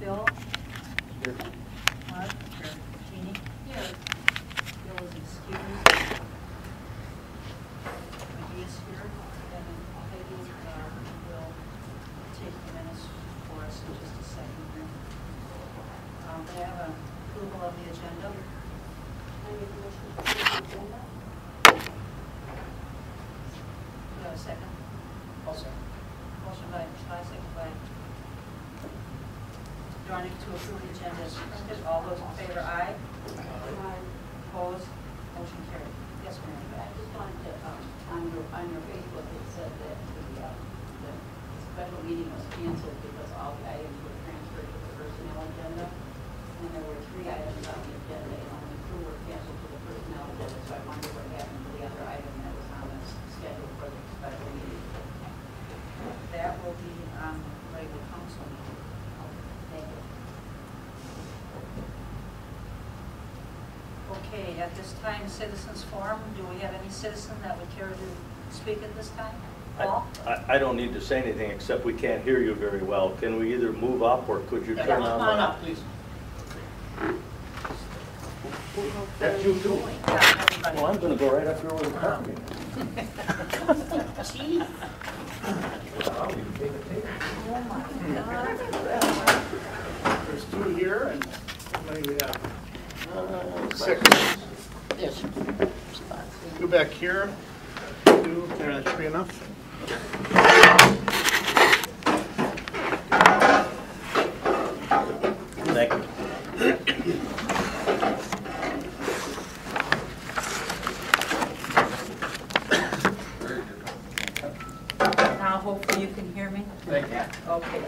Bill? Here. Mark? Here. Jeannie? Here. Bill is excused. Maggie is here. And Peggy will take the minutes for us in just a second here. We have an approval of the agenda. I make a motion to approve the agenda. Do you have a second? I'll second. Motion by Schley, second by Dornick to approve the agenda as printed. All those in favor, aye. Aye. Opposed? Motion carried. Yes, ma'am. I just wanted to, on your Facebook, it said that the special meeting was canceled because all the items were transferred to the personnel agenda. And there were 3 items on the agenda, and only 2 were canceled to the personnel agenda. So I wonder what happened to the other item that was on the schedule for the special meeting. That will be on regular council meeting. Thank you. Okay, at this time, citizens forum. Do we have any citizen that would care to speak at this time? Paul? I don't need to say anything except we can't hear you very well. Can we either move up or could you turn on? Come on up, please. That's you too. Yeah, everybody. Well, I'm going to go right up here with the coffee. Chief. Oh my God. There's 2 here, and how many we have? 6. Yes. 2 back here. 2 there, that should be enough. Thank you. Now, hopefully you can hear me. Thank you. Okay.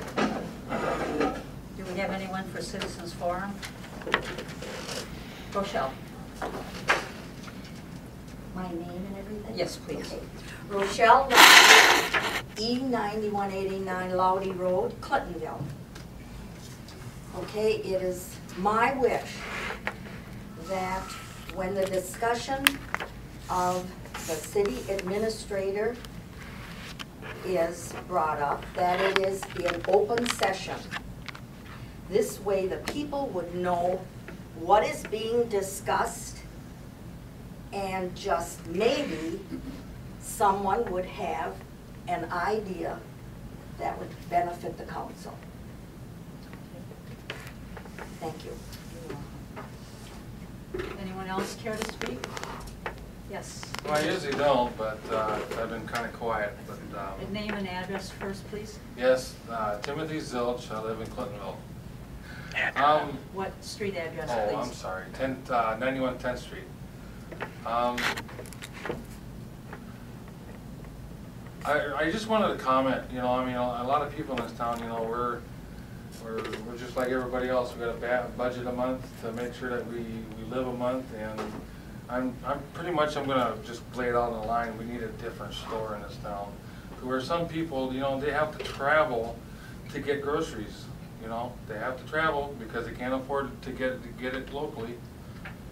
Do we have anyone for citizens forum? Rochelle? My name and everything? Yes, please. Okay. Rochelle, E9189 Loudy Road, Clintonville. Okay, it is my wish that when the discussion of the city administrator is brought up, that it is in open session. This way the people would know what is being discussed, and just maybe someone would have an idea that would benefit the council. Thank you. Anyone else care to speak? Yes. Well, I usually don't, but I've been kind of quiet. But Name and address first, please. yes, Timothy Zilch. I live in Clintonville. What street address, Oh, please? I'm sorry. 91 10th Street. I just wanted to comment. You know, I mean, a lot of people in this town. You know, we're just like everybody else. We got a budget a month to make sure that we live a month, and I'm gonna just lay it out on the line. We need a different store in this town, where some people, you know, they have to travel to get groceries. You know, they have to travel because they can't afford to get it locally.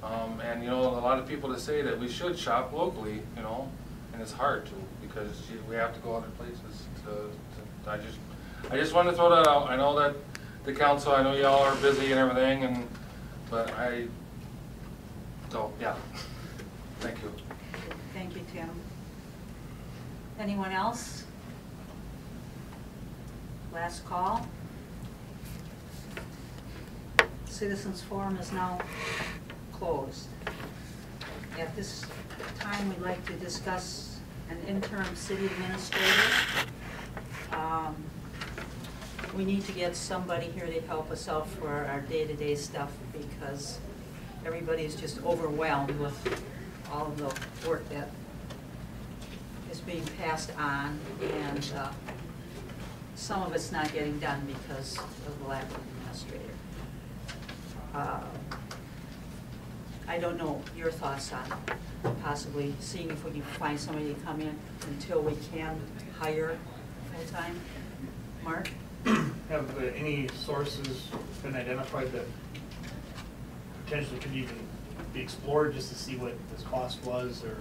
And you know, a lot of people that say that we should shop locally, you know, and it's hard to because we have to go other places. I just wanted to throw that out. I know that the council, I know y'all are busy and everything, but yeah. Thank you. Thank you, Tim. Anyone else? Last call. Citizens forum is now closed. At this time, we'd like to discuss an interim city administrator. We need to get somebody here to help us out for our day-to-day stuff because everybody is just overwhelmed with all of the work that is being passed on, and some of it's not getting done because of the lack of administrator. I don't know your thoughts on possibly seeing if we can find somebody to come in until we can hire full-time. Mark? Have any sources been identified that potentially could even be explored just to see what this cost was, or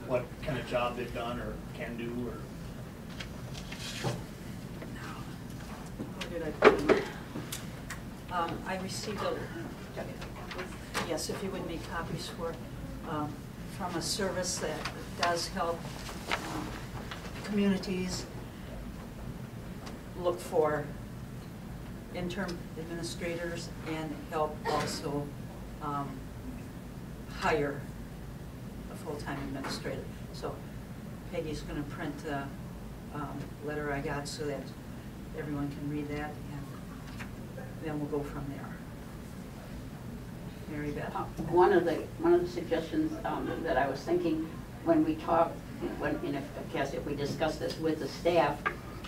what kind of job they've done or can do, or? Where did I put them? I received yes, if you would make copies from a service that does help communities look for interim administrators and help also hire a full-time administrator. So Peggy's going to print the letter I got so that everyone can read that, and then we'll go from there. Mary Beth? One of the suggestions that I was thinking when we talk, if we discuss this with the staff,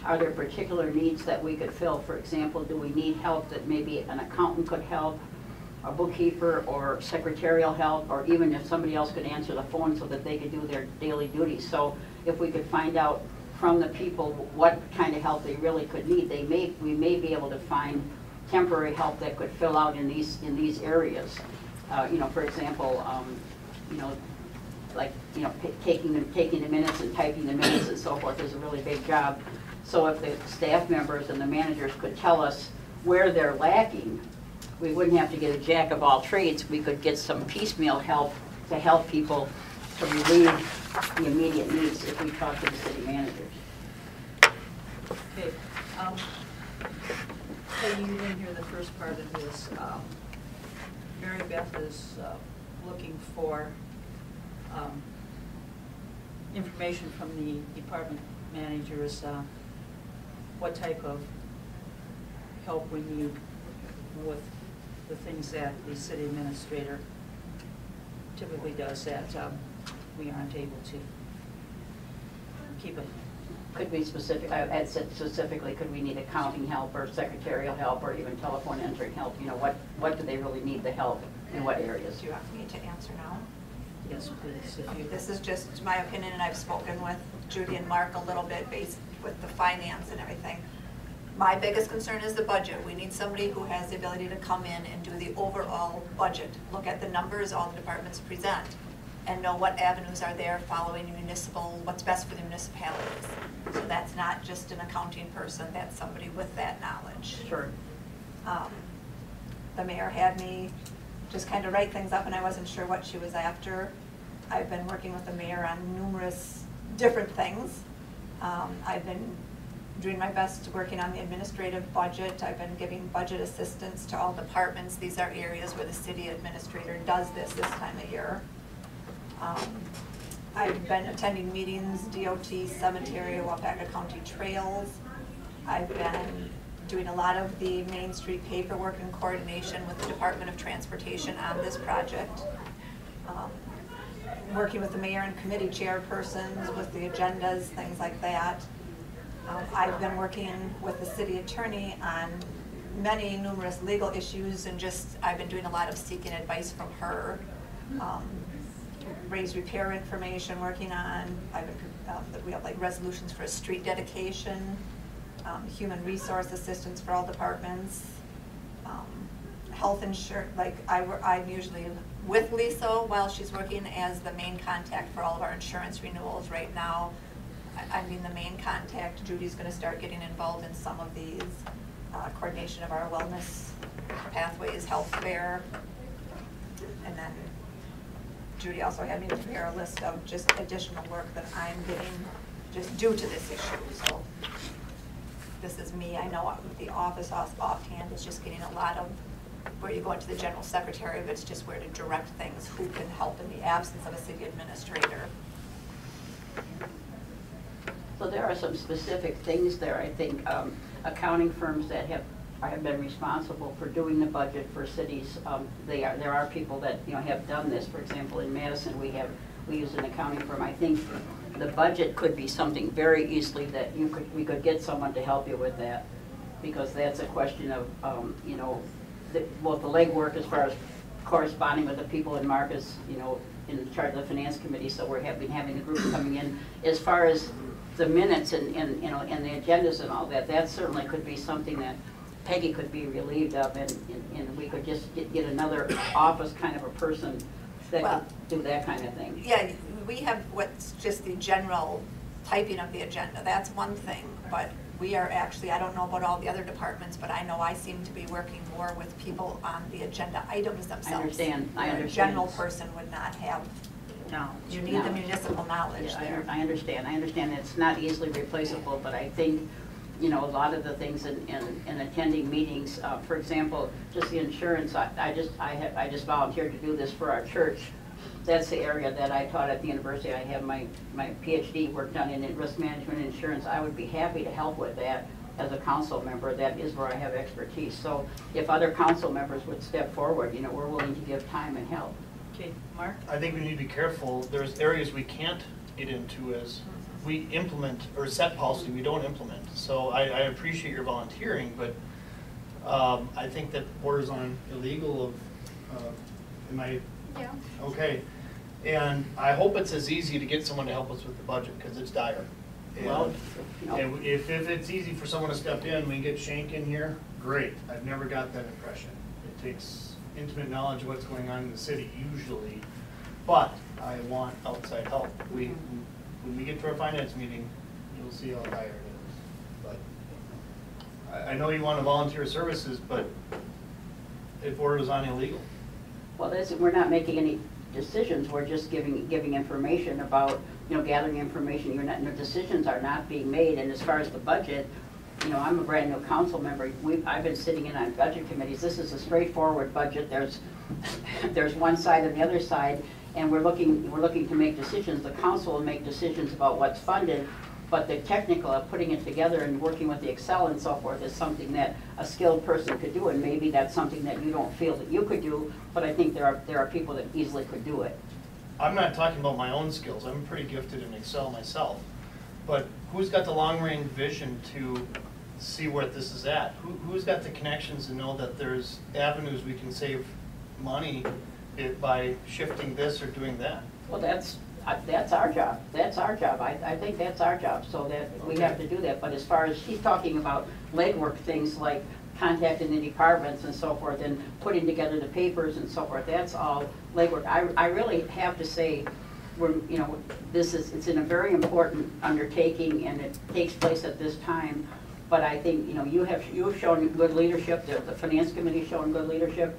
are there particular needs that we could fill? For example, do we need help that maybe an accountant could help, a bookkeeper, or secretarial help, or even if somebody else could answer the phone so that they could do their daily duties? So if we could find out from the people what kind of help they really could need, we may be able to find temporary help that could fill out in these areas. For example, taking the minutes and typing the minutes and so forth is a really big job. So if the staff members and the managers could tell us where they're lacking, we wouldn't have to get a jack of all trades. We could get some piecemeal help to help people to relieve the immediate needs if we talk to the city managers. Okay. Peggy, you didn't hear the first part of this. Mary Beth is looking for information from the department managers, what type of help we need with the things that the city administrator typically does that we aren't able to keep it. Could be specific, I had said specifically, could we need accounting help or secretarial help or even telephone entering help? What do they really need the help in what areas? Do you want me to answer now? Yes, please. If you, This is just my opinion, and I've spoken with Judy and Mark a little bit based with the finance and everything. My biggest concern is the budget. We need somebody who has the ability to come in and do the overall budget, look at the numbers all the departments present, and know what avenues are there following municipal, what's best for the municipalities. So that's not just an accounting person, that's somebody with that knowledge. Sure. The mayor had me just kind of write things up, and I wasn't sure what she was after. I've been working with the mayor on numerous different things. I've been doing my best working on the administrative budget. I've been giving budget assistance to all departments. These are areas where the city administrator does this time of year. I've been attending meetings, DOT, cemetery, Wapaka County trails. I've been doing a lot of the Main Street paperwork in coordination with the Department of Transportation on this project. Working with the mayor and committee chairpersons with the agendas, things like that. I've been working with the city attorney on numerous legal issues, and I've been doing a lot of seeking advice from her. Raise repair information, working on, we have like resolutions for a street dedication, human resource assistance for all departments, health insurance, like I'm usually with Lisa while she's working as the main contact for all of our insurance renewals right now. I'm being the main contact. Judy's going to start getting involved in some of these, coordination of our wellness pathways, health fair, and then Judy also had me prepare a list of just additional work that I'm getting just due to this issue. So this is me. I know the office offhand is just getting a lot of where you go into the general secretary, but it's just where to direct things, who can help in the absence of a city administrator. So there are some specific things there. I think accounting firms that have been responsible for doing the budget for cities. There are people that have done this. For example, in Madison, we use an accounting firm. I think the budget could be something very easily that we could get someone to help you with that, because that's a question of both the legwork as far as corresponding with the people in Marcus, in charge of the finance committee. So we're having the group coming in as far as the minutes and the agendas and all that. That certainly could be something that Peggy could be relieved of, and we could just get another office kind of a person that could do that kind of thing. Yeah, we have what's just the general typing of the agenda. That's one thing, but we are actually, I don't know about all the other departments, but I know I seem to be working more with people on the agenda items themselves. I understand. Where a general person would not have, No. you need the municipal knowledge Yeah, there. I understand. I understand it's not easily replaceable, but I think, you know, a lot of the things in attending meetings, for example, just the insurance, I just volunteered to do this for our church. That's the area that I taught at the university. I have my PhD work done in risk management and insurance. I would be happy to help with that as a council member. That is where I have expertise. So if other council members would step forward, you know, we're willing to give time and help. Okay, Mark? I think we need to be careful. There's areas we can't get into as we implement or set policy we don't implement. So I appreciate your volunteering, but I think that borders on illegal am I? Yeah. Okay. And I hope it's as easy to get someone to help us with the budget, because it's dire. Well, And if it's easy for someone to step in, we can get Shank in here, great. I've never got that impression. It takes intimate knowledge of what's going on in the city usually, but I want outside help. When we get to our finance meeting, you'll see how dire it is. But I know you want to volunteer services, but it borders on illegal. well, we're not making any decisions. We're just giving information about, you know, gathering information. No decisions are not being made. And as far as the budget, you know, I'm a brand new council member. I've been sitting in on budget committees. This is a straightforward budget. There's one side and the other side, and we're looking to make decisions. The council will make decisions about what's funded, but the technical of putting it together and working with the Excel and so forth is something that a skilled person could do, and maybe that's something that you don't feel that you could do, but I think there are people that easily could do it. I'm not talking about my own skills. I'm pretty gifted in Excel myself. But who's got the long-range vision to see where this is at? Who's got the connections to know that there's avenues we can save money by shifting this or doing that? Well, that's our job. That's our job. I think that's our job, so that we have to do that. But as far as she's talking about legwork things like contacting the departments and so forth and putting together the papers and so forth, that's all legwork. I really have to say, you know, it's in a very important undertaking, and it takes place at this time. But I think, you know, you've shown good leadership. The finance committee's shown good leadership.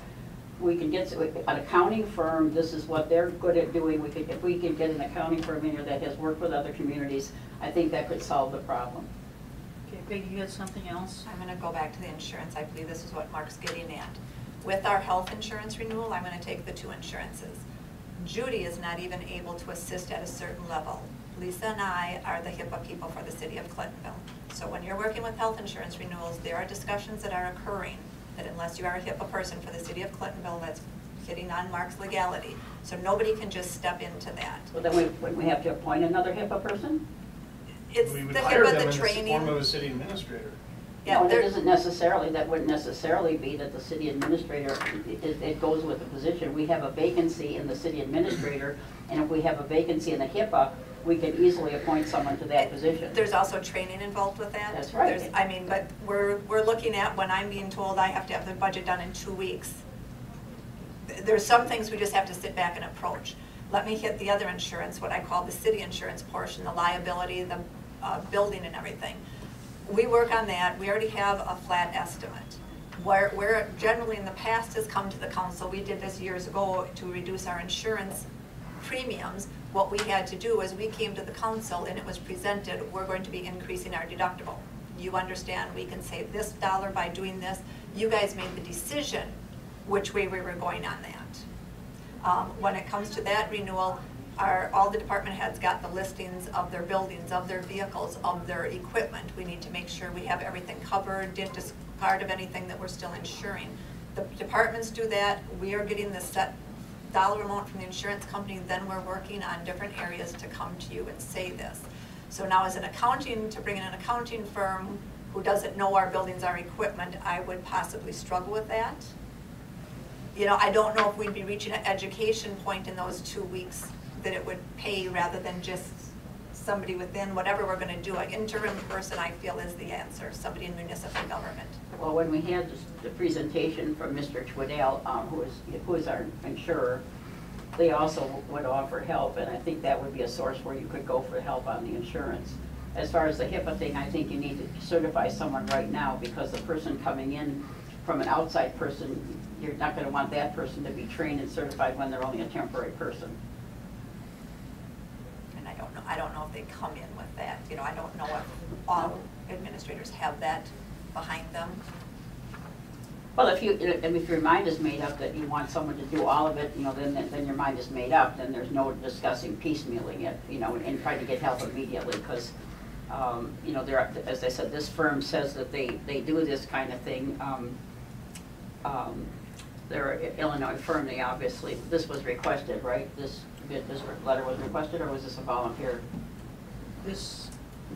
We can get an accounting firm. This is what they're good at doing. If we can get an accounting firm in here that has worked with other communities, I think that could solve the problem. Okay, Peggy, you had something else? I'm gonna go back to the insurance. I believe this is what Mark's getting at. With our health insurance renewal, I'm gonna take the two insurances. Judy is not even able to assist at a certain level. Lisa and I are the HIPAA people for the city of Clintonville. So when you're working with health insurance renewals, there are discussions that are occurring that unless you are a HIPAA person for the city of Clintonville, that's hitting on Mark's legality. So nobody can just step into that. Well, then wouldn't we have to appoint another HIPAA person? It's We the would hire them HIPAA, in the the training. form of a city administrator. Yeah, No, there- that wouldn't necessarily be that the city administrator, it goes with the position. We have a vacancy in the city administrator, and if we have a vacancy in the HIPAA, we can easily appoint someone to that position. There's also training involved with that. That's right. But we're looking at, when I'm being told I have to have the budget done in 2 weeks, there's some things we just have to sit back and approach. Let me hit the other insurance, what I call the city insurance portion, the liability, the building and everything. We work on that. We already have a flat estimate. Where generally in the past has come to the council, we did this years ago to reduce our insurance premiums. What we had to do is we came to the council and it was presented, we're going to be increasing our deductible. You understand we can save this dollar by doing this. You guys made the decision which way we were going on that. When it comes to that renewal, all the department heads got the listings of their buildings, of their vehicles, of their equipment. We need to make sure we have everything covered, didn't discard of anything that we're still insuring. The departments do that. We are getting the set dollar amount from the insurance company, then we're working on different areas to come to you and say this. So now as to bring in an accounting firm who doesn't know our buildings, our equipment, I would possibly struggle with that. You know, I don't know if we'd be reaching an education point in those 2 weeks that it would pay rather than just somebody within whatever we're gonna do. An interim person, I feel, is the answer, somebody in municipal government. Well, when we had the presentation from Mr. Twiddell, who is our insurer, they also would offer help, and I think that would be a source where you could go for help on the insurance. as far as the HIPAA thing, I think you need to certify someone right now, because the person coming in from an outside person, you're not gonna want that person to be trained and certified when they're only a temporary person. And I don't know if they come in with that, you know, I don't know if all administrators have that behind them. Well, if your mind is made up that you want someone to do all of it, you know, then your mind is made up, then there's no discussing piecemealing it, you know, and trying to get help immediately, because, you know, as I said, this firm says that they do this kind of thing. They're an Illinois firm, they obviously, this was requested, right? This letter was requested, or was this a volunteer? This,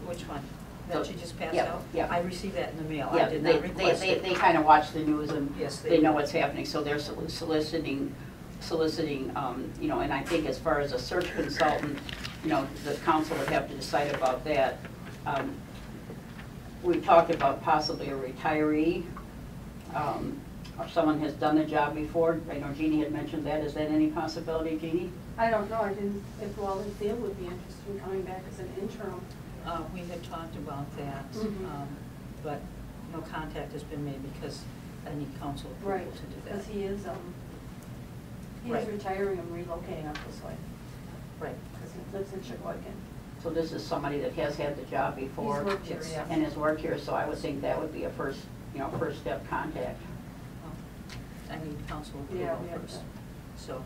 which one? That you just passed Yeah, out? yeah. I received that in the mail. Yeah, I did not request it. they kind of watch the news and Yes, they know do. what's happening, so they're soliciting, you know, and I think as far as a search consultant, you know, the council would have to decide about that. We talked about possibly a retiree, or someone has done the job before. I know Jeannie had mentioned that. Is that any possibility, Jeannie? I don't know, I didn't, if Wallingfield would be interested in coming back as an interim. We had talked about that, Mhm. but no contact has been made because I need council approval Right, to do that. because he is Right. retiring and relocating up this way, Right. because he lives in Sheboygan. So this is somebody that has had the job before. He's worked here, Yes. yeah. And has worked here, so I would think that would be a first step contact. I need council Yeah, approval we have first. to. So,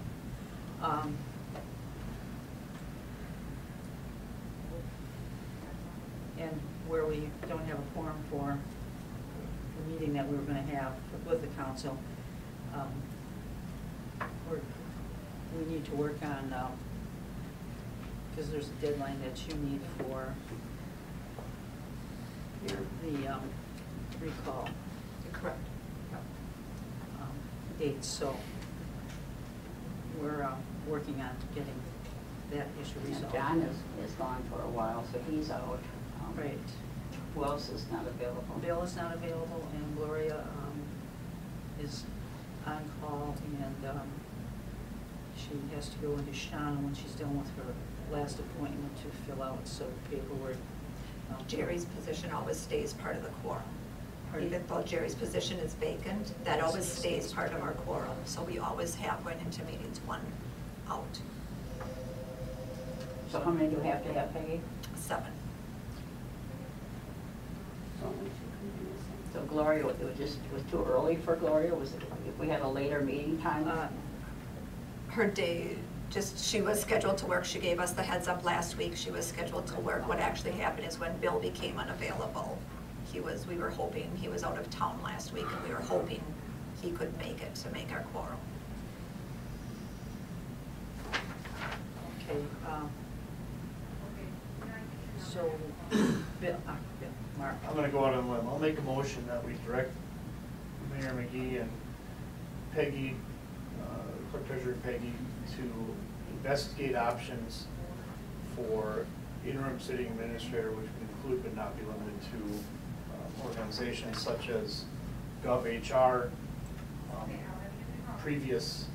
and where we don't have a quorum for the meeting that we were gonna have with the council, we need to work on, because there's a deadline that you need for the recall. Correct. Dates, so we're working on getting that issue And resolved. John is gone for a while, so he's out. Right. Who else is not available? Bill is not available, and Gloria is on call, and she has to go into Shauna when she's done with her last appointment to fill out some paperwork. Jerry's position always stays part of the quorum. Pardon? Even though Jerry's position is vacant, that always stays part of our quorum. So we always have went into meetings one out, So how many do we have to have, Peggy? 7. So only two can be missing. So Gloria, it was too early for Gloria? Was it, if we had a later meeting time? Her day, she was scheduled to work. She gave us the heads up last week. She was scheduled to work. What actually happened is when Bill became unavailable, we were hoping, he was out of town last week, and we were hoping he could make it to make our quorum. Okay, so, Bill, Mark. I'm gonna go out on a limb. I'll make a motion that we direct Mayor McGee and Peggy, Clerk Treasurer Peggy, to investigate options for interim city administrator, which would include but not be limited to organizations such as GovHR, previous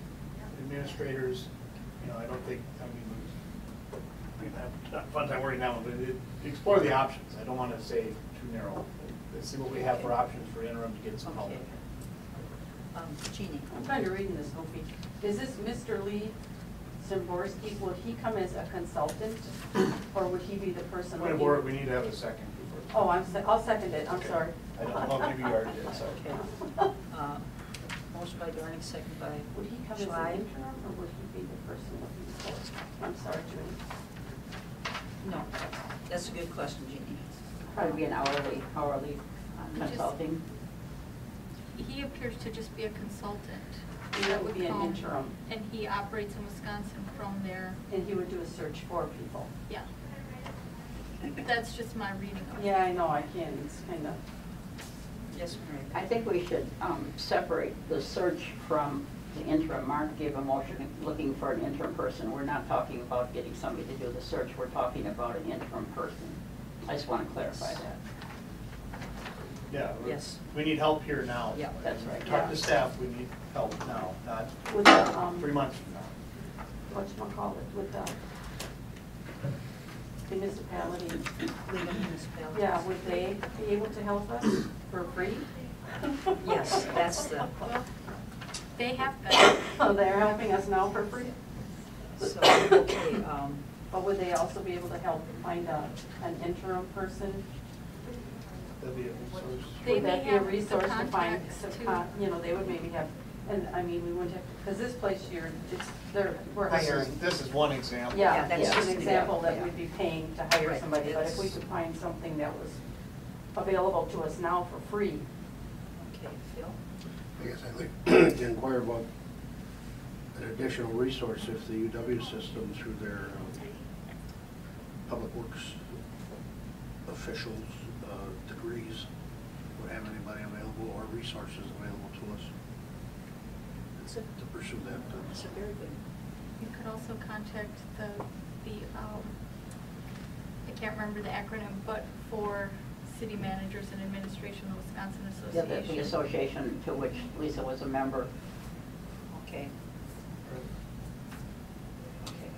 administrators. You know, I don't think, we have a fun time working now, but explore the options. I don't want to say too narrow. Let's see what we have for options for interim to get some help. Okay. Jeannie. I'm trying to read in this, Opie. Is this Mr. Lee Zimborski, would he come as a consultant, or would he be the person? Point of looking- order, we need to have a second before. Oh, I'll second it, I'm Okay. sorry. I don't know, maybe you already did, so. Okay. Motion by Dorning, second by Would he come as an Schley. interim, or would he be the person looking for? I'm sorry, Judy. No, that's a good question, Jeannie. Probably be an hourly consulting. He appears to just be a consultant. And that would be an come- interim. And he operates in Wisconsin from there, And he would do a search for people. yeah. That's just my reading of it. Yeah, I know, I can't, it's kind of, Yes, Mary. I think we should separate the search from the interim. Mark gave a motion looking for an interim person. We're not talking about getting somebody to do the search. We're talking about an interim person. I just want to clarify that. Yeah. Yes. We need help here now. Yeah, that's right. Talk to staff, we need help now, not with the, 3 months from now. whatchamacallit, with the municipality, League of Municipalities. yeah, would they be able to help us for free? Yes, that's the, Well, they have been. Oh, they're helping us now for free? so, okay, But would they also be able to help find an interim person? That'd be a resource. They Would may that be a have the resource to find, contacts too. you know, they would maybe have, and I mean, we wouldn't have, because this place here, we're This is, hiring. this is one example. Yeah, Yeah, that's that's just- an example yeah, that yeah. we'd be paying to hire Right, somebody, but if we it's- could find something that was available to us now for free. okay, Phil? I guess I'd like to inquire about an additional resource if the UW system, through their public works officials' degrees, would have anybody available or resources available to us That's a, to pursue that. that's a very good, You could also contact the, I can't remember the acronym, but for city managers and administration of Wisconsin Yeah, Association. the association to which Lisa was a member. okay. Okay,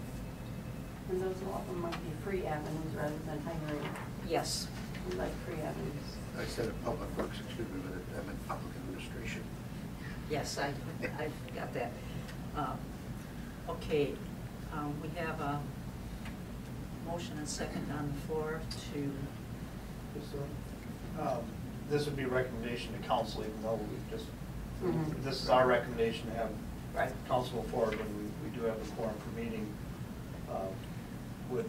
And those often might be free avenues rather than hiring. yes, We like free avenues. I said of public works, excuse me, but I meant public administration. yes, I got that. Okay, we have a motion and second on the floor to, This would be a recommendation to council, even though we just, Mhm. this is our recommendation to have Right. council move forward when we do have a quorum for meeting. Would,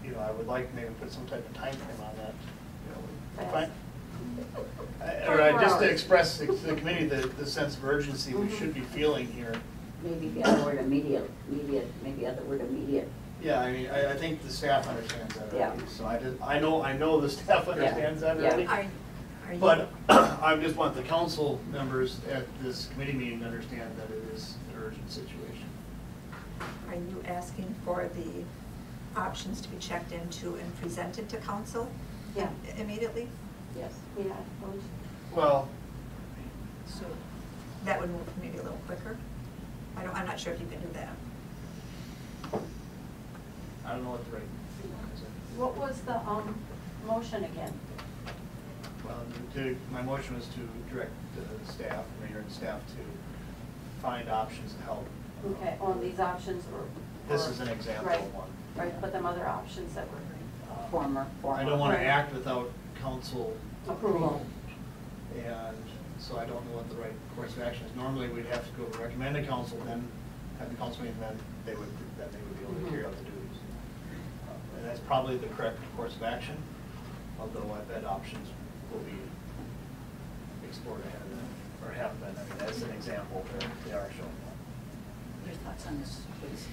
you know, I would like maybe put some type of time frame on that. You know, Fast. Or 24 just to hours. express to the committee the sense of urgency we Mhm. should be feeling here. Maybe the other word immediate, maybe other word immediate. Yeah, I mean, I think the staff understands that Yeah. already, so I know the staff understands that Yeah. already. are you? But I just want the council members at this committee meeting to understand that it is an urgent situation. Are you asking for the options to be checked into and presented to council Yeah, immediately? Yes. yeah, those, Well, So, That would move maybe a little quicker. I'm not sure if you can do that. I don't know what the right one is. what was the, motion again? Well, my motion was to direct the staff, mayor and staff to find options to help. Okay, on these options or? This is an example Right, of one. right, but them other options that were Former. I don't want to Right. act without council approval. and so I don't know what the right course of action is. Normally, we'd have to go recommend to council, then have the council meeting, then they would be able to carry out the duties. And that's probably the correct course of action, although I bet options will be explored ahead of that, or have been. I mean, as an example, they are showing that. your thoughts on this, please?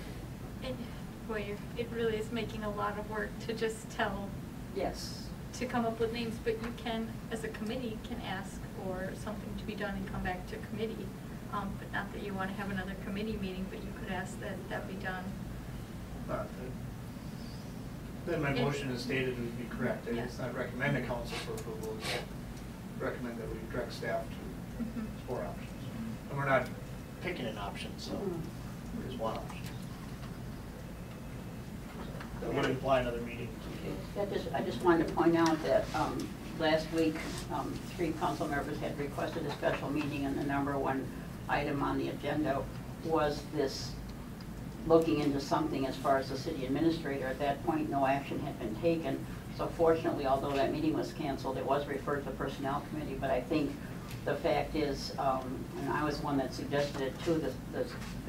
It really is making a lot of work to just tell, Yes. to come up with names, but you can, as a committee, can ask for something to be done and come back to committee. But not that you want to have another committee meeting, but you could ask that that be done. Then my motion is stated would be correct. Yeah. It's not recommend to council for approval, it's recommend that we direct staff to Mhm. explore options. And we're not picking an option, so Mhm. there's one option. That would imply another meeting. I just wanted to point out that last week, 3 council members had requested a special meeting, and the number one item on the agenda was this looking into something as far as the city administrator. At that point, no action had been taken. So fortunately, although that meeting was canceled, it was referred to the personnel committee. But I think the fact is, and I was one that suggested it to the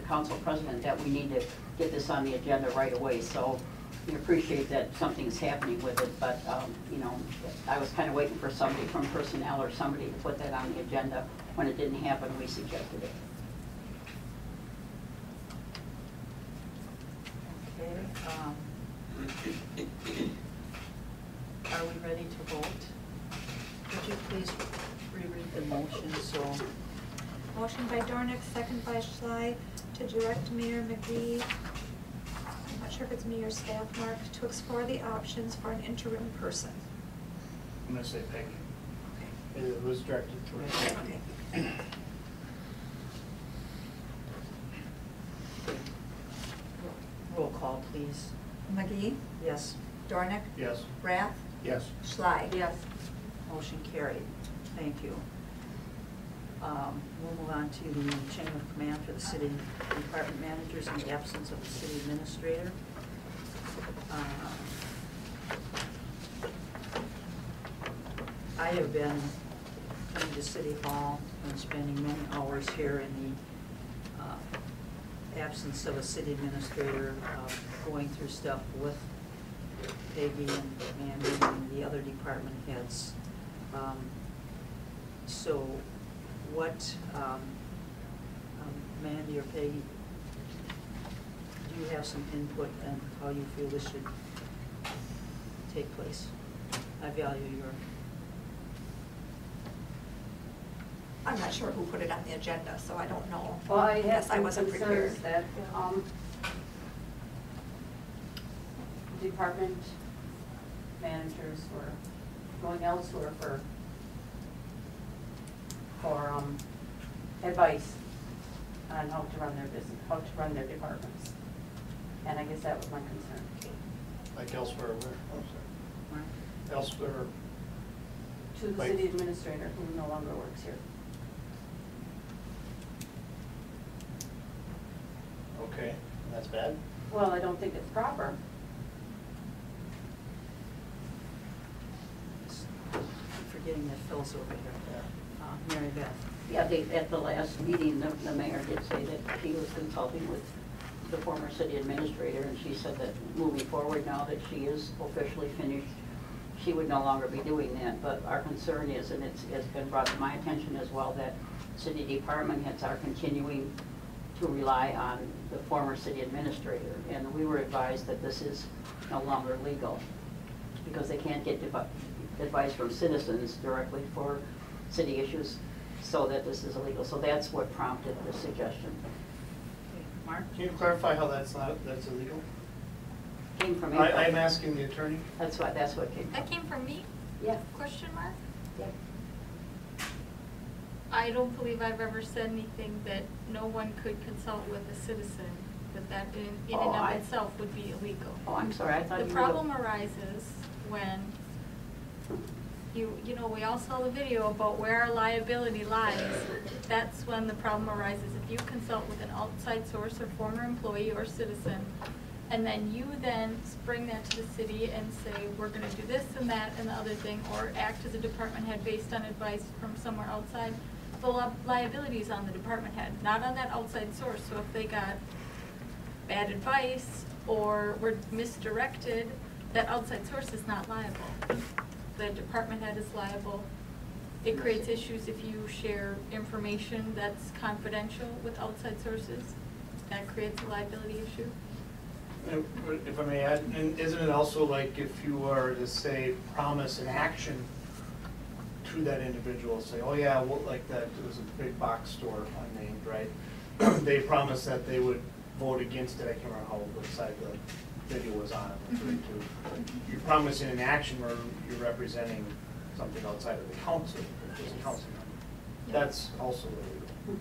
council president, that we need to get this on the agenda right away. So we appreciate that something's happening with it, but, you know, I was kind of waiting for somebody from personnel or somebody to put that on the agenda. When it didn't happen, we suggested it. Okay, are we ready to vote? Would you please reread the motion, so, Motion by Dornick, second by Schley, to direct Mayor McGee, I'm not sure if it's me or staff, Mark, to explore the options for an interim person. I'm gonna say Peggy. It was directed towards Peggy. Okay. roll call. please. McGee, Yes, Dornick, Yes. Rath, Yes. Schley. Yes. motion carried. Thank you. We'll move on to the chain of command for the city department managers in the absence of the city administrator. I have been coming to City Hall and spending many hours here in the absence of a city administrator, going through stuff with Peggy and Mandy and the other department heads. So what, Mandy or Peggy, do you have some input on how you feel this should take place? I value your, I'm not sure who put it on the agenda, so I don't know. Well, I have Yes, I some wasn't concerns prepared. that, department managers were going elsewhere for advice on how to run their business, how to run their departments. And I guess that was my concern. Like elsewhere, where? Oh, sorry. Mark? Elsewhere, To the Like- city administrator who no longer works here. okay, and that's bad? Well, I don't think it's proper. I'm forgetting that Phil's over here. Mary Beth. Yeah, at the last meeting, the mayor did say that she was consulting with the former city administrator, and she said that moving forward now that she is officially finished, she would no longer be doing that. But our concern is, and it's been brought to my attention as well, that city department heads are continuing to rely on the former city administrator. And we were advised that this is no longer legal because they can't get advice from citizens directly for city issues, so that this is illegal. So that's what prompted the suggestion. Okay, Mark? Can you clarify how that's illegal? Came from me. I'm asking the attorney. That's what came from. That came from me? Yeah. Question mark? Yeah. I don't believe I've ever said anything that no one could consult with a citizen, but that in Oh, and of itself would be illegal. Oh, I'm sorry, I thought you The were. problem arises when you know, we all saw the video about where our liability lies. That's when the problem arises. If you consult with an outside source or former employee or citizen, and then you then bring that to the city and say, we're gonna do this and that and the other thing, or act as a department head based on advice from somewhere outside, the liability is on the department head, not on that outside source. So if they got bad advice or were misdirected, that outside source is not liable. The department head is liable. It creates issues if you share information that's confidential with outside sources. That creates a liability issue. If I may add, and isn't it also like if you were to say, promise an action to that individual, say, oh yeah, well, like that, it was a big box store unnamed, right? They promised that they would vote against it, I can't remember what side the video was on, referring to. You're promising an action where you're representing something outside of the council, which is a council member. That's also illegal.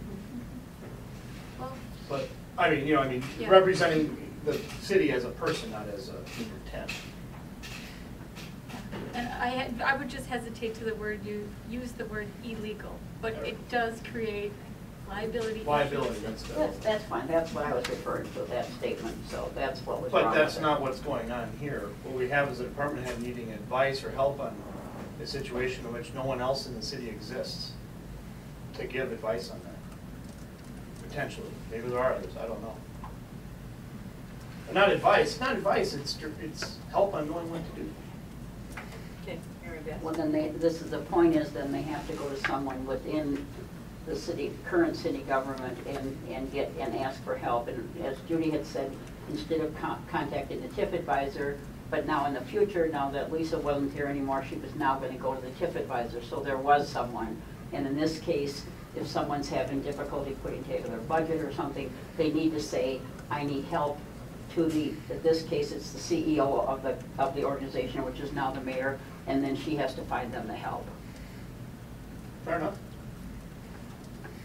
Well, But, I mean, you know, Yeah. representing the city as a person, not as a intent. and I would just hesitate to use the word illegal, but it does create liability issues. Liability, That's fine, that's what I was referring to, that statement, so that's what was wrong But with that's it. not what's going on here. What we have is a department head needing advice or help on a situation in which no one else in the city exists to give advice on that. Potentially, maybe there are others, I don't know. But not advice, it's help on knowing what to do. Okay, Mary Beth? Well, then the point is, then they have to go to someone within the city, current city government and ask for help. And as Judy had said, instead of contacting the TIF advisor, but now in the future, now that Lisa wasn't here anymore, she was now gonna go to the TIF advisor, so there was someone. And in this case, if someone's having difficulty putting together their budget or something, they need to say, I need help to in this case, it's the CEO of the organization, which is now the mayor, and then she has to find them the help. Fair enough.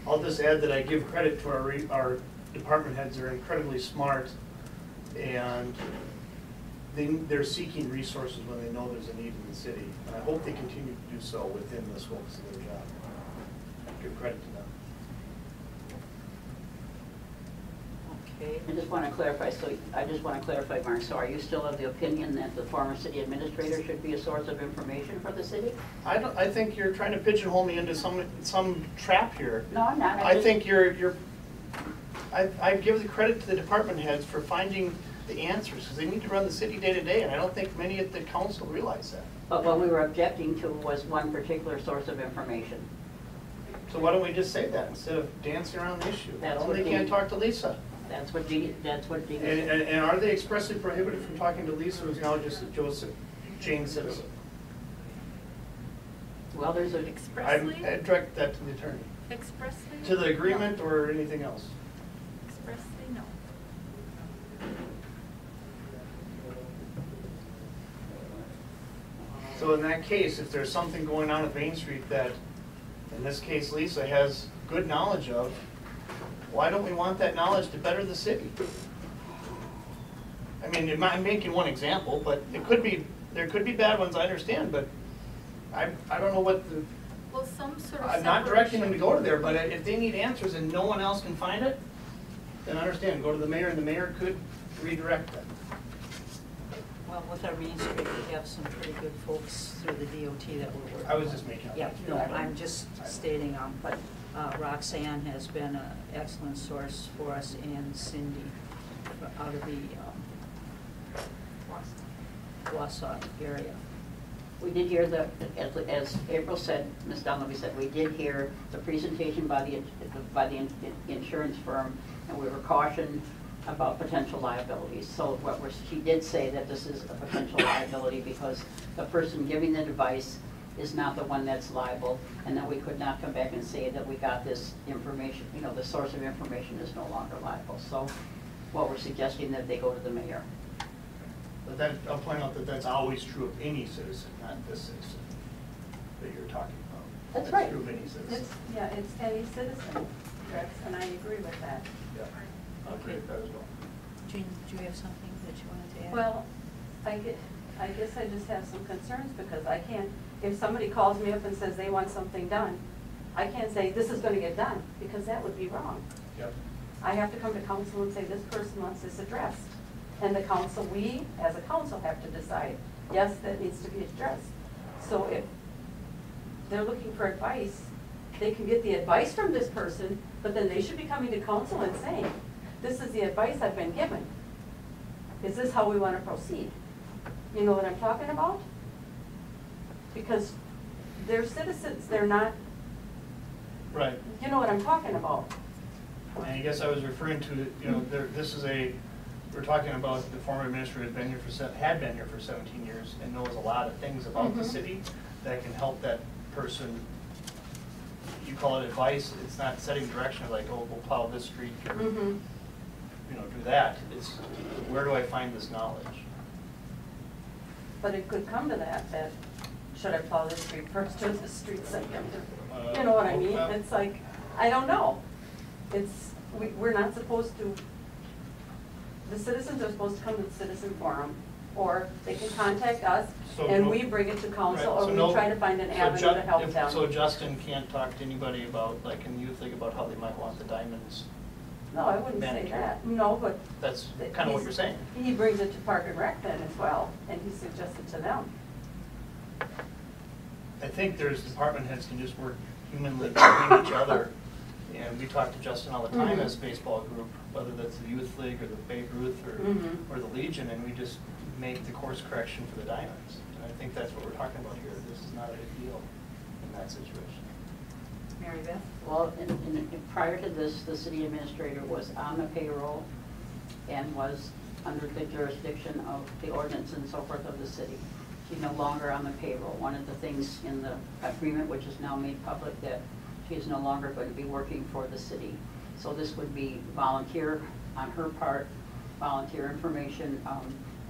I'll just add that I give credit to our department heads. They're incredibly smart And they're seeking resources when they know there's a need in the city. And I hope they continue to do so within the scopes of their job. Give credit to them. Okay. I just want to clarify, Mark, so are you still of the opinion that the former city administrator should be a source of information for the city? I think you're trying to pigeonhole me into some trap here. No, I'm not. I think I give the credit to the department heads for finding the answers, because they need to run the city day to day, and I don't think many at the council realize that. But what we were objecting to was one particular source of information. So why don't we just say that instead of dancing around the issue? That's Well, what they the- can't talk to Lisa. That's what Dee. And are they expressly prohibited from talking to Lisa, who's now just a Jane citizen? Well, there's a, Expressly? I direct that to the attorney. Expressly? To the agreement or anything else? Expressly, no. So in that case, if there's something going on at Main Street that, in this case, Lisa has good knowledge of, why don't we want that knowledge to better the city? I mean, I'm making one example, but there could be bad ones, I understand, but I don't know what the, Well, some sort of I'm not directing them to separation. go to there, but if they need answers and no one else can find it, then I understand, go to the mayor, and the mayor could redirect them. Well, with our Main Street, we have some pretty good folks through the DOT that we're working with. I was just making up. Yeah, no, I'm just stating, but Roxanne has been an excellent source for us, and Cindy out of the Wausau area. we did hear as April said, Ms. Dunleavy said, we did hear the presentation by the insurance firm, and we were cautioned about potential liabilities. So she did say that this is a potential liability because the person giving the device is not the one that's liable, and that we could not come back and say that we got this information, the source of information is no longer liable. So what we're suggesting that they go to the mayor. But I'll point out that that's always true of any citizen, not this citizen that you're talking about. That's right. True of any citizen. It's any citizen, Rex, and I agree with that. Yeah, I'll agree with that as well. Jean, do you have something that you wanted to add? Well, I guess I just have some concerns because I can't, if somebody calls me up and says they want something done, I can't say, this is gonna get done, because that would be wrong. Yep. I have to come to council and say, this person wants this addressed. And the council, we, as a council, have to decide, yes, that needs to be addressed. So if they're looking for advice, they can get the advice from this person, but then they should be coming to council and saying, this is the advice I've been given. Is this how we want to proceed? You know what I'm talking about? Because they're citizens, they're not, Right. you know what I'm talking about. And I guess I was referring to, we're talking about the former administrator had been here for 17 years and knows a lot of things about the city that can help that person. You call it advice, it's not setting direction of like, oh, go plow this street or, do that. It's, where do I find this knowledge? But it could come to that should I plow this street first or this street second? You know what I mean? It's like, I don't know. We're not supposed to, the citizens are supposed to come to the citizen forum, or they can contact us, and we bring it to council, or we try to find an avenue to help them. So Justin can't talk to anybody about, like, in youth league about how they might want the diamonds? No, I wouldn't say Manicure. that, no, but. That's kind of what you're saying. He brings it to Park and Rec then as well, and he suggests it to them. I think there's department heads can just work humanly between each other. And we talk to Justin all the time as a baseball group, whether that's the youth league or the Babe Ruth or the Legion, and we just make the course correction for the Diamonds. And I think that's what we're talking about here. This is not a big deal in that situation. Mary Beth? Well, prior to this, the city administrator was on the payroll and was under the jurisdiction of the ordinance and so forth of the city. She's no longer on the payroll. One of the things in the agreement, which is now made public, that she is no longer going to be working for the city. So this would be volunteer on her part, volunteer information. I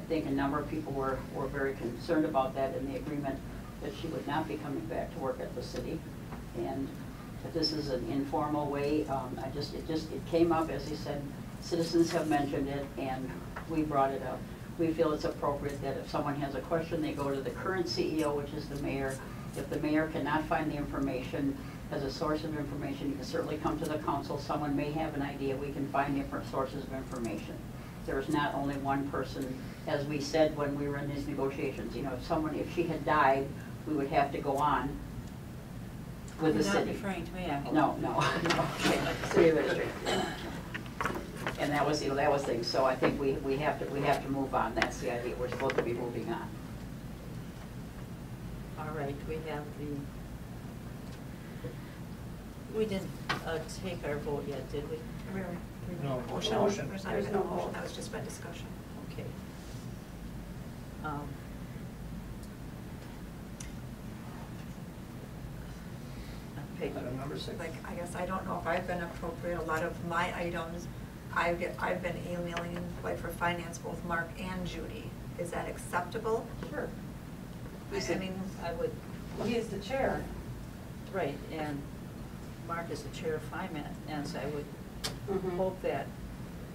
think a number of people were very concerned about that in the agreement, that she would not be coming back to work at the city. And if this is an informal way, it came up, as he said, citizens have mentioned it, and we brought it up. We feel it's appropriate that if someone has a question, they go to the current CEO, which is the mayor. If the mayor cannot find the information as a source of information, you can certainly come to the council. Someone may have an idea, we can find different sources of information. There's not only one person, as we said when we were in these negotiations, you know, if she had died, we would have to go on with the You're city. not referring to me, I hope. No, city administrator. And that was, you know, that was things, so I think we have to move on, that's the idea, we're supposed to be moving on. All right, we have we didn't take our vote yet, did we? No. Motion. Motion. There's not even a motion, that was just by discussion. Okay. Peggy. Item number 6. Like, I guess I don't know if I've been appropriate, a lot of my items, I've been emailing, like for finance, both Mark and Judy. Is that acceptable? Sure. I mean, I would, He is the chair. right, and Mark is the chair of finance, I would Mhm. hope that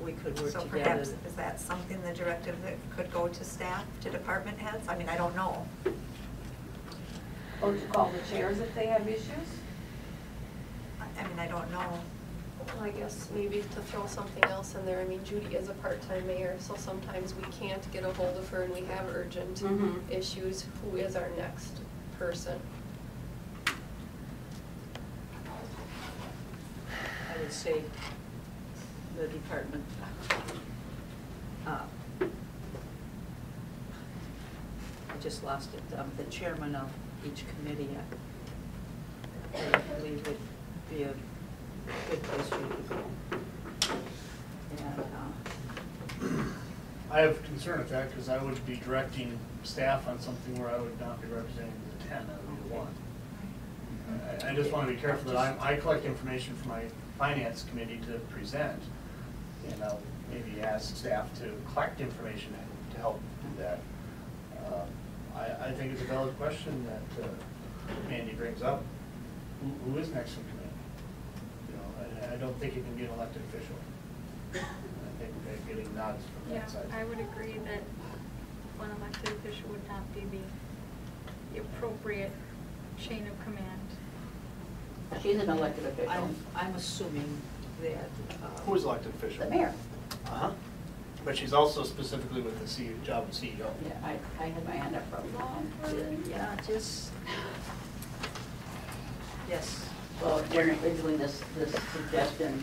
we could work so together. perhaps, is that something, the directive that could go to staff, to department heads? I mean, I don't know. Or to call the chairs if they have issues? I mean, I don't know. Well, I guess maybe to throw something else in there, I mean, Judy is a part-time mayor, so sometimes we can't get a hold of her and we have urgent Mhm. issues. Who is our next person? I would say the department, I just lost it, the chairman of each committee, I believe would be a good place for you to go. And, I have concern with that because I would be directing staff on something where I would not be representing the 10, I would be the 1. I just want to be careful that I collect information from my finance committee to present, and I'll maybe ask staff to collect information to help do that. I think it's a valid question that Mandy brings up. Who is next in command? You know, I don't think it can be an elected official. I think they're getting nods from Yeah, that side. I would agree that one elected official would not be the appropriate chain of command. She's an elected official. I'm assuming that. Who is elected official? The mayor. Uh-huh. But she's also specifically with the job of CEO. Yeah, I had my hand up for a long time. Yeah, just, yes. Well, originally this suggestion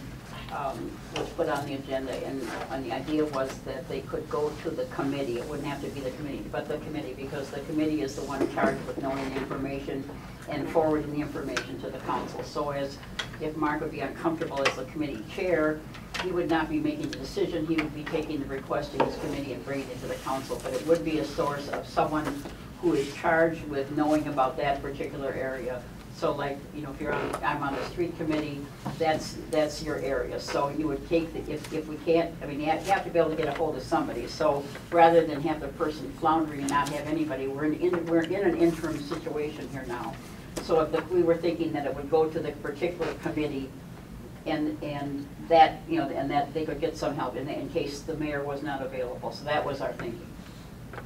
was put on the agenda, and the idea was that they could go to the committee. It wouldn't have to be the committee, but the committee, because the committee is the one charged with knowing the information and forwarding the information to the council. So if Mark would be uncomfortable as the committee chair, he would not be making the decision. He would be taking the request to his committee and bringing it to the council. But it would be a source of someone who is charged with knowing about that particular area. So like, you know, I'm on the street committee, that's your area. So you would take if we can't, I mean, you have to be able to get a hold of somebody. So rather than have the person floundering and not have anybody, we're in an interim situation here now. So if we were thinking that it would go to the particular committee, and that, you know, and that they could get some help in case the mayor was not available. So that was our thinking. Okay.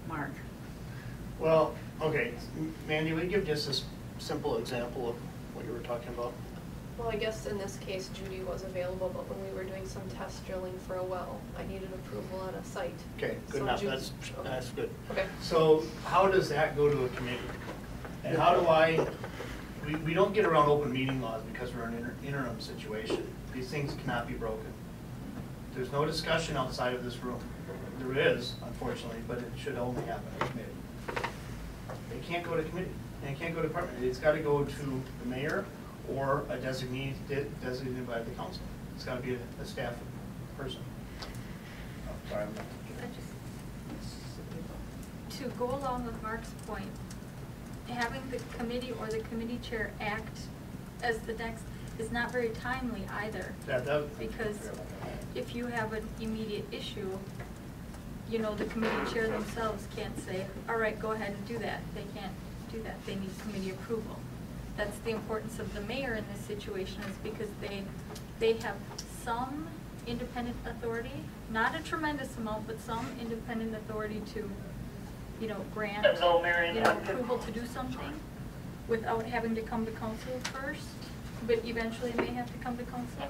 Mark. Well, okay, Mandy, will you give just a simple example of what you were talking about? Well, I guess in this case Judy was available, but when we were doing some test drilling for a well, I needed approval on a site. Okay, good So enough, Judy- that's good. Okay. So how does that go to a committee? And how do we don't get around open meeting laws because we're in an interim situation. These things cannot be broken. There's no discussion outside of this room. There is, unfortunately, but it should only happen at committee. It can't go to committee, and it can't go to department. It's got to go to the mayor or a designated by the council. It's got to be a staff person. Oh, sorry, I'm not. To go along with Mark's point, having the committee or the committee chair act as the next is not very timely either. Because if you have an immediate issue, you know, the committee chair themselves can't say, all right, go ahead and do that. They can't do that. They need committee approval. that's the importance of the mayor in this situation, is because they have some independent authority, not a tremendous amount, but some independent authority to, you know, grant, you know, approval to do something without having to come to council first, but eventually may have to come to council.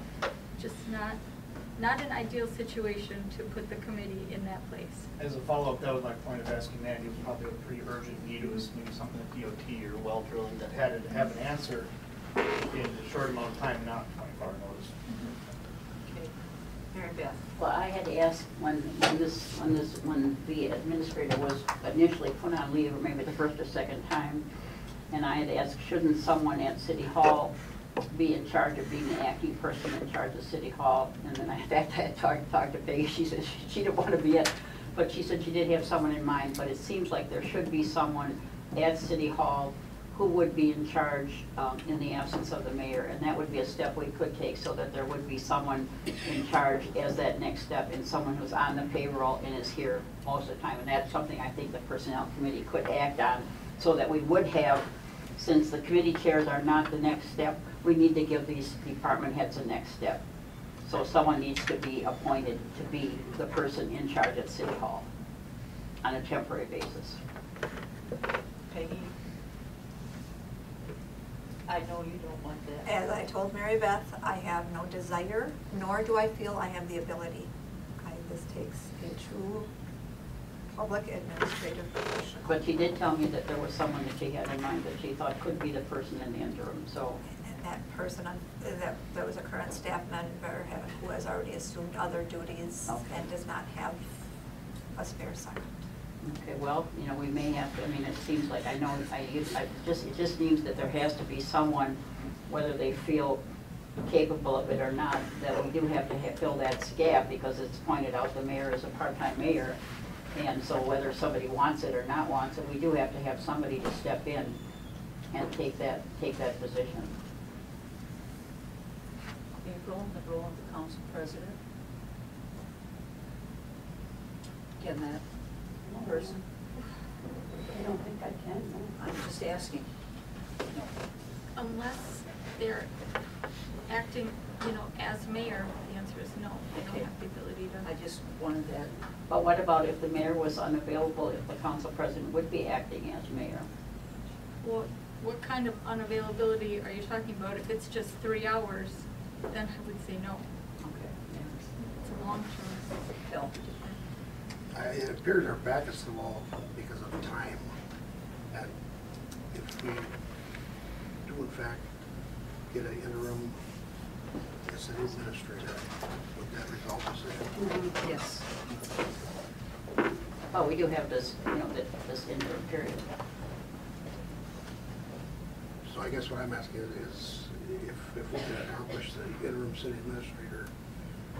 Just not an ideal situation to put the committee in that place. As a follow-up, that was my point of asking that. It was probably a pretty urgent need. It was maybe something at DOT or well drilling that had to have an answer in a short amount of time, not 24-hour notice. Okay. Mary Beth? Well, I had to ask when the administrator was initially put on leave, or maybe the first or second time, and I had asked, shouldn't someone at City Hall be in charge of being the acting person in charge of City Hall? And then I had talked to Peggy. She said she didn't want to be it, but she said she did have someone in mind. But it seems like there should be someone at City Hall who would be in charge in the absence of the mayor, and that would be a step we could take, so that there would be someone in charge as that next step, and someone who's on the payroll and is here most of the time. And that's something I think the Personnel Committee could act on, so that we would have, since the committee chairs are not the next step, we need to give these department heads a next step. So someone needs to be appointed to be the person in charge at City Hall on a temporary basis. Peggy? I know you don't want that. As I told Mary Beth, I have no desire, nor do I feel I have the ability. This takes a true public administrative position. But she did tell me that there was someone that she had in mind that she thought could be the person in the interim, so. And that person, there was a current staff member who has already assumed other duties and does not have a spare second. Okay, well, you know, we may have to, I mean, it seems like, it just means that there has to be someone, whether they feel capable of it or not, that we do have to fill that gap, because it's pointed out the mayor is a part-time mayor. And so whether somebody wants it or not wants it, we do have to have somebody to step in and take that position. April, the role of the council president. Can that person? I don't think I can, no. I'm just asking. No. Unless they're acting, you know, as mayor, the answer is no. They don't have the ability to. I just wanted that. But what about if the mayor was unavailable, if the council president would be acting as mayor? What kind of unavailability are you talking about? If it's just 3 hours, then I would say no. Okay. It's a long-term bill. It appears our back is to the wall because of the time. And if we do in fact get an interim city administrator, would that resolve the situation? Yes. Well, we do have this, you know, this interim period. So I guess what I'm asking is if we can accomplish the interim city administrator,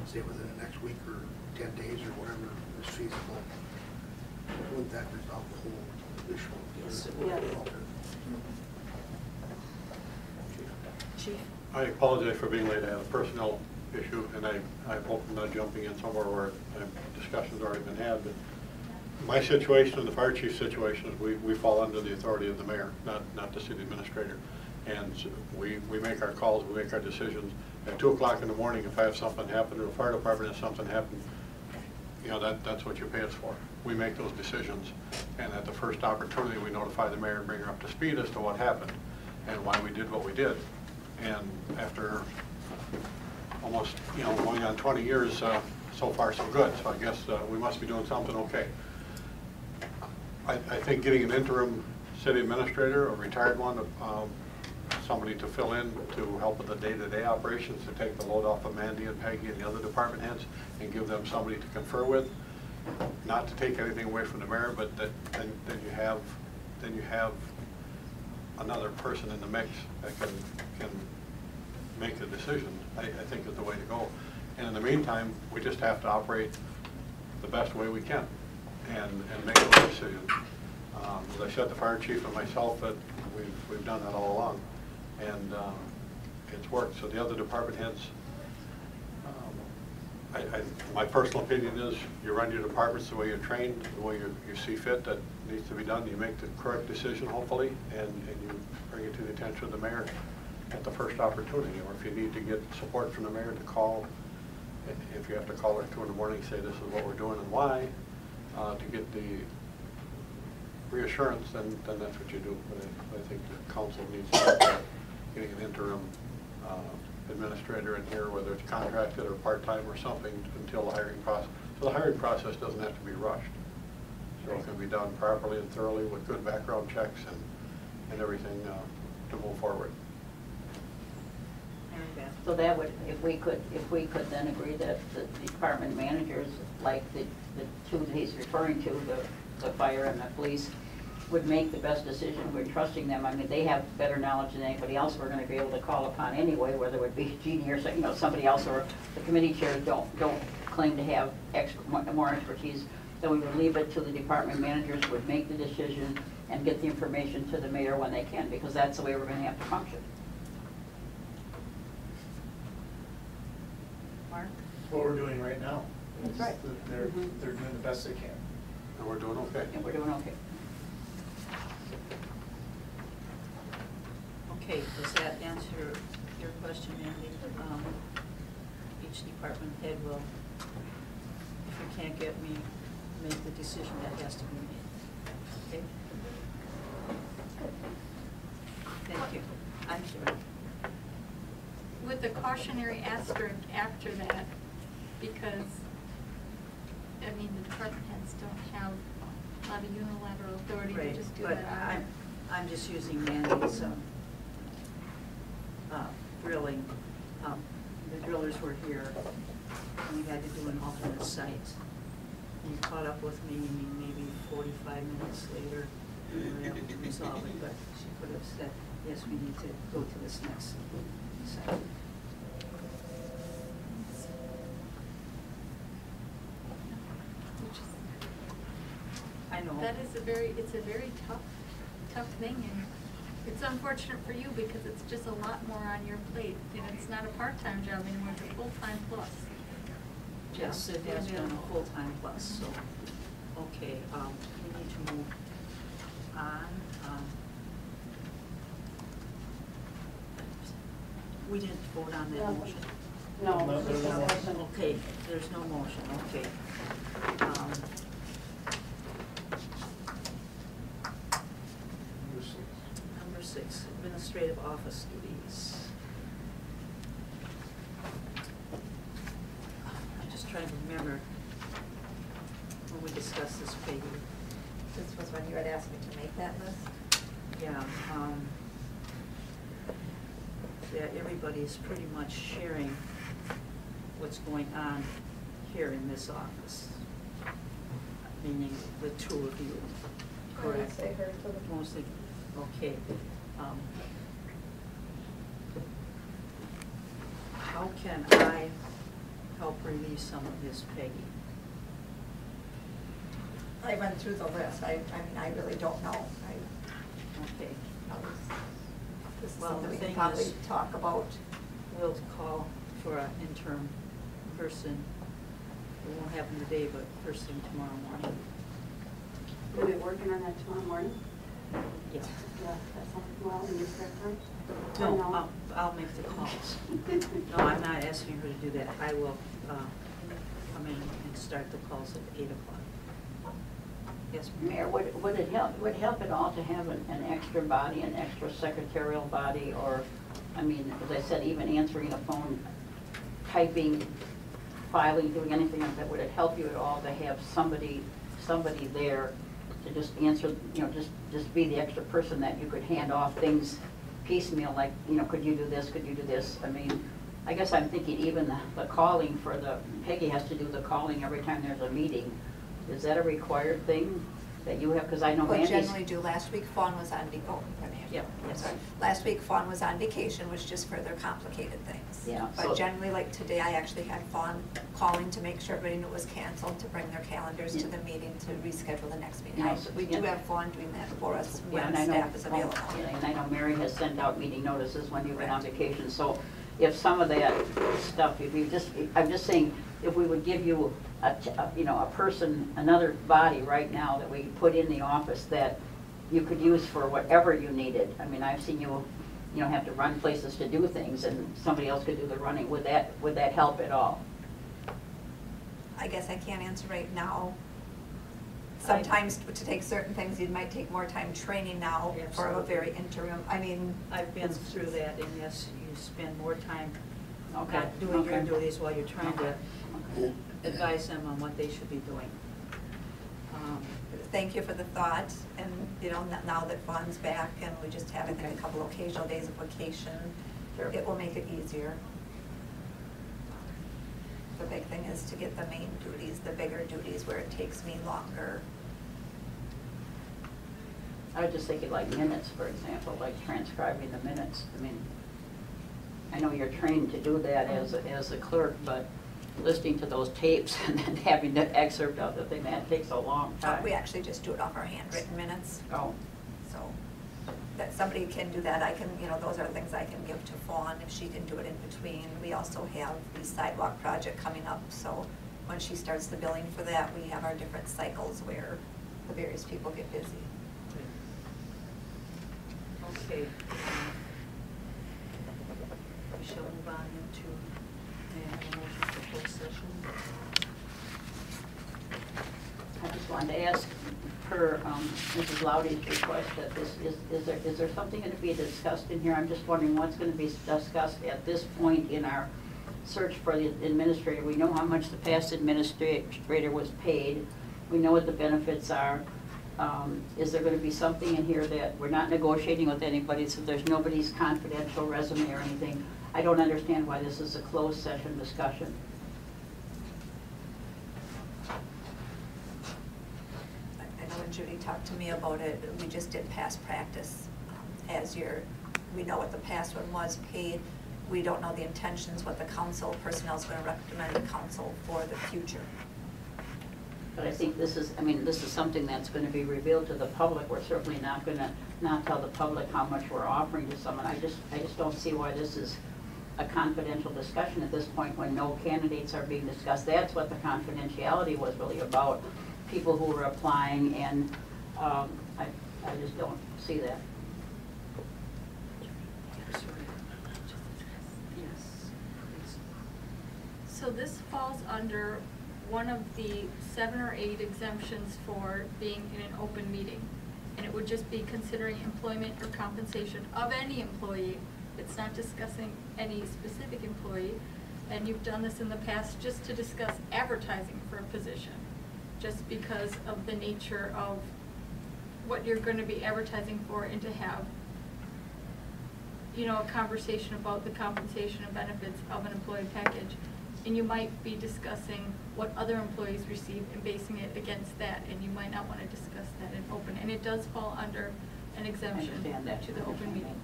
say within the next week or 10 days or whatever is feasible, wouldn't that resolve the whole issue? Yes, it would. Okay. Chief? I apologize for being late. I had a personnel issue, and I hope I'm not jumping in somewhere where discussion's already been had. But my situation and the fire chief's situation is we fall under the authority of the mayor, not the city administrator. And so we make our calls, we make our decisions. At 2 o'clock in the morning, if I have something happen to the fire department, if something happened, you know, that's what you pay us for. We make those decisions, and at the first opportunity, we notify the mayor and bring her up to speed as to what happened and why we did what we did. And after almost, you know, going on 20 years, so far so good. So I guess we must be doing something okay. I think getting an interim city administrator, a retired one, somebody to fill in to help with the day-to-day operations, to take the load off of Mandy and Peggy and the other department heads and give them somebody to confer with, not to take anything away from the mayor, but then you have another person in the mix that can make the decision, I think is the way to go. And in the meantime, we just have to operate the best way we can and make those decisions. As I said, the fire chief and myself, that we've done that all along, and it's worked. So the other department heads, my personal opinion is you run your departments the way you're trained, the way you see fit that needs to be done. You make the correct decision, hopefully, and you bring it to the attention of the mayor at the first opportunity, or if you need to get support from the mayor to call, if you have to call her at 2 in the morning, say this is what we're doing and why, to get the reassurance, then that's what you do. But I think the council needs to look at getting an interim administrator in here, whether it's contracted or part-time or something, until the hiring process. So the hiring process doesn't have to be rushed. So it can be done properly and thoroughly with good background checks and everything to move forward. So that would, if we could then agree that the department managers, like the two that he's referring to, the fire and the police, would make the best decision. We're trusting them. I mean, they have better knowledge than anybody else we're going to be able to call upon anyway, whether it would be Jeannie or somebody else, or the committee chairs don't claim to have more expertise. So we would leave it to the department managers who would make the decision and get the information to the mayor when they can, because that's the way we're going to have to function. Mark? That's what we're doing right now. That's right. They're doing the best they can. And we're doing okay. And we're doing okay. Okay, does that answer your question, Andy? Each department head will, if you can't get me, make the decision that has to be made. Okay? Thank you. I'm sorry. With the cautionary asterisk after that, because, I mean, the department heads don't have a lot of unilateral authority to Right, just do but that. I'm just using Mandy's drilling. The drillers were here, and we had to do an alternate site. You caught up with me maybe 45 minutes later, we were able to resolve it, but she could have said, yes, we need to go to this next site. I know. That is it's a very tough thing, and it's unfortunate for you because it's just a lot more on your plate. You know, it's not a part-time job anymore, it's a full-time plus. Yes, it has been a full-time plus, so, okay, we need to move on. We didn't vote on that motion. No, there's no motion. Okay, there's no motion, okay. Number 6, administrative office duties. I'm just trying to remember when we discussed this, Peggy. This was when you had asked me to make that list? Yeah, that everybody's pretty much sharing what's going on here in this office, meaning the two of you, I would correct? say her to the. Mostly, okay. How can I help relieve some of this, Peggy? I went through the list. I mean, I really don't know. Okay, This is Well, something the we can thing probably is- talk about. we'll call for an interim person. It won't happen today, but first thing tomorrow morning. We'll be working on that tomorrow morning? Yeah. Yeah, that's something, well, in your spare time? No, I'll make the calls. No, I'm not asking her to do that. I will come in and start the calls at 8 o'clock. Yes, Mayor, would it help at all to have an extra body, an extra secretarial body, or, I mean, as I said, even answering a phone, typing, filing, doing anything like that, would it help you at all to have somebody there to just answer, just be the extra person that you could hand off things piecemeal, like, could you do this, could you do this? I mean, I guess I'm thinking even the calling for Peggy has to do the calling every time there's a meeting. Is that a required thing that you have? Because I know What Mandy's. generally do, last week Fawn was on Yep, yes. Last week Fawn was on vacation, which just further complicated things. Yeah, But so- generally, like today, I actually had Fawn calling to make sure everybody knew it was canceled, to bring their calendars to the meeting, to reschedule the next meeting. Yeah, We do yeah. have Fawn doing that for us Yeah, when and I know, staff is available. yeah, and I know Mary has sent out meeting notices when you've been on vacation, so if some of that stuff, I'm just saying, if we would give you a person, another body right now that we put in the office that, you could use for whatever you needed. I mean, I've seen you know, have to run places to do things, and somebody else could do the running. Would that help at all? I guess I can't answer right now. Sometimes to take certain things, you might take more time training now for a very interim, I mean. I've been through that, and yes, you spend more time Okay. not doing your Okay. duties while you're trying to advise them on what they should be doing. Thank you for the thought, and, you know, now that Fawn's back and we just have, I think, a couple occasional days of vacation, Sure. it will make it easier. The big thing is to get the main duties, the bigger duties where it takes me longer. I was just thinking like minutes, for example, like transcribing the minutes. I mean, I know you're trained to do that as a clerk, but listening to those tapes and then having to excerpt out the thing, that takes a long time. We actually just do it off our handwritten minutes. Oh. So, that somebody can do that, I can, you know, those are things I can give to Fawn if she can do it in between. We also have the sidewalk project coming up, so when she starts the billing for that, we have our different cycles where the various people get busy. Okay. We shall move on into the motion for closed session. I just wanted to ask, per Mrs. Loudy's request, that is there something going to be discussed in here? I'm just wondering what's going to be discussed at this point in our search for the administrator. We know how much the past administrator was paid. We know what the benefits are. Is there going to be something in here that we're not negotiating with anybody, so there's nobody's confidential resume or anything? I don't understand why this is a closed session discussion. I know when Judy talked to me about it, we just did past practice. We know what the past one was paid. We don't know the intentions, what the council personnel is going to recommend the council for the future. But I think this is something that's going to be revealed to the public. We're certainly not going to not tell the public how much we're offering to someone. I just don't see why this is a confidential discussion at this point when no candidates are being discussed. That's what the confidentiality was really about, people who were applying, and I just don't see that. Yes, please. So this falls under one of the 7 or 8 exemptions for being in an open meeting. And it would just be considering employment or compensation of any employee. It's not discussing any specific employee. And you've done this in the past just to discuss advertising for a position, just because of the nature of what you're going to be advertising for, and to have, you know, a conversation about the compensation and benefits of an employee package. And you might be discussing what other employees receive and basing it against that, and you might not want to discuss that in open. And it does fall under an exemption to the open meetings.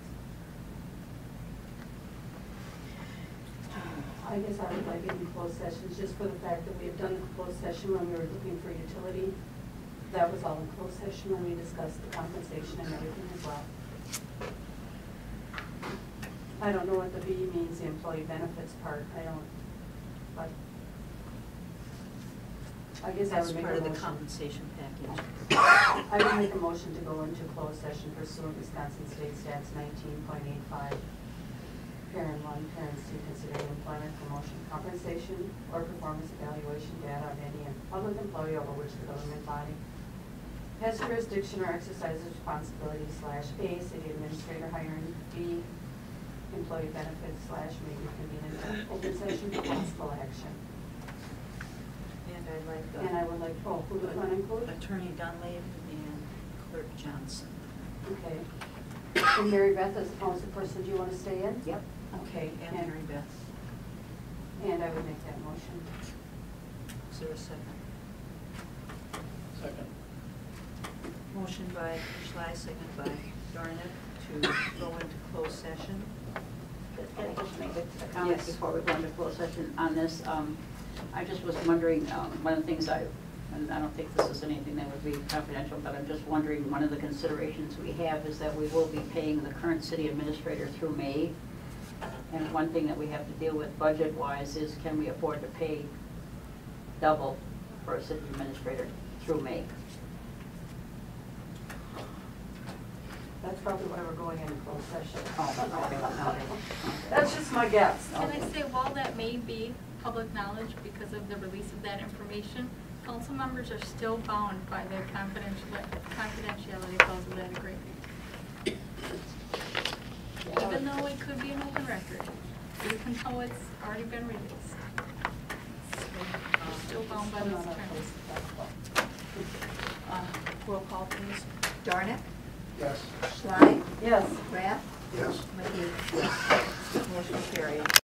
I guess I would like it in closed sessions, just for the fact that we have done the closed session when we were looking for utility. That was all in closed session when we discussed the compensation and everything as well. I don't know what the B means, the employee benefits part, but I guess I would make a motion. That's part of the compensation package. I would make a motion to go into closed session pursuant Wisconsin State Stats 19.85. Parent 1, Parent 2, considering employment, promotion, compensation, or performance evaluation data of any public employee over which the government body has jurisdiction or exercises responsibility / A, city administrator hiring, B, employee benefits / may be convened in open session for possible action. And I would like, who do I want to include? Attorney Dunlave and Clerk Johnson. Okay. And Mary Beth as the council person, do you want to stay in? Yep. Okay. And Mary Beth. And I would make that motion. Is there a second? Second. Motion by Schley, second by Dornick, to go into closed session. Can I just make a comment Yes. before we go into closed session on this? I just was wondering, one of the things and I don't think this is anything that would be confidential, but I'm just wondering, one of the considerations we have is that we will be paying the current city administrator through May. And one thing that we have to deal with budget-wise is, can we afford to pay double for a city administrator through May? That's probably why we're going into closed session. Oh, okay. That's just my guess. Can I say, while that may be public knowledge because of the release of that information, council members are still bound by the confidentiality clause of that agreement. Even though it could be an open record, even though it's already been released. We're still bound by those terms. Roll call, please. Darnick? Yes. Schley? Yes. Rath? Yes. McGee? Yes. Motion carried.